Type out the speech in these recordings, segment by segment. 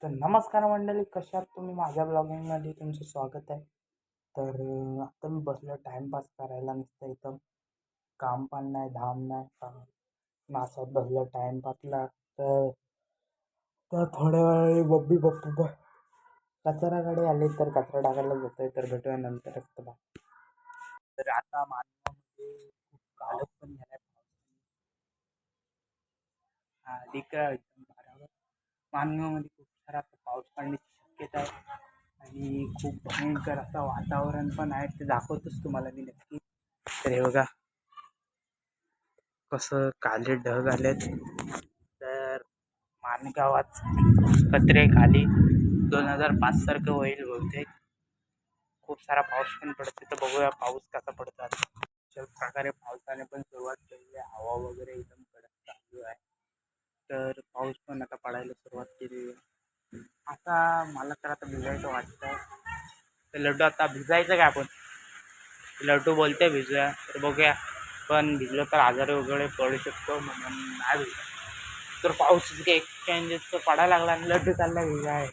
तर नमस्कार मंडळी, कशा आहात तुम्ही? माझ्या ब्लॉगिंगमध्ये तुमचं स्वागत आहे. तर आता मी बसलो टाईमपास करायला. नुसतं इथं काम पण नाही, धाम नाही, नाचत बसलो टाईमपासला. तर तर थोड्या वेळाने मम्मी पप्पा कचराकडे आले, तर कचरा टाकायला जातोय. तर भेटूया नंतर. तर आता मानवामध्ये खूप कालच पण झालाय. अधिक एकदम बरोबर. मानवामध्ये खूप सारा आता पाऊस पडण्याची शक्यता आहे आणि खूप भयंकर असं वातावरण पण आहे. ते दाखवतोच तुम्हाला मी नक्की. तर हे बघा कसं काले ढग आलेत. तर माणगावात कचरे खाली 2005 सारखं होईल बहुतेक. खूप सारा पाऊस पण पडते. तर बघूया पाऊस कसा पडतो आता. अशा प्रकारे पावसाने पण सुरुवात केली आहे. हवा वगैरे एकदम कडक चालू आहे. तर पाऊस पण आता पडायला सुरुवात केली आहे. आता मला तर आता भिजायचं वाटतं. तर लड्डू आता भिजायचं काय आपण? लड्डू बोलते भिजूया. तर बघूया. पण भिजलो तर आजारी वगैरे पडू शकतो, म्हणून नाही भिजलो. तर पाऊस एक्सचेंजेस तर पडायला लागला आणि लड्डू चालला भिजाय.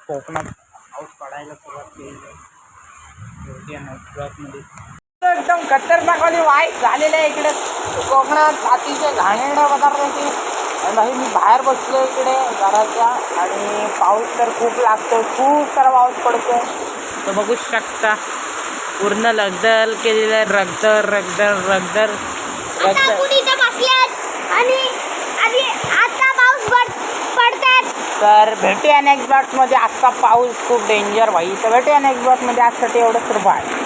कोकणात पाऊस पडायला सुरुवात केली आहे. एकदम खतरनाकवाली वाईट झालेलं आहे इकडे कोकणात. अतिशय घाणेरडा पदार्थ आहे. नाही, मी बाहेर बसलो इकडे घराच्या आणि पाऊस तर खूप लागतो, खूप सारा पाऊस पडतो. तर बघू शकता पूर्ण लगदल केलेलं रगदर रगदर रगदर रगदर. आणि आता पाऊस पडतात. तर भेटूया नेक्स्ट ब्लॉगमध्ये. आजचा पाऊस खूप डेंजर भाई. तर भेटूया नेक्स्ट ब्लॉगमध्ये. आजसाठी एवढंच तर बाय.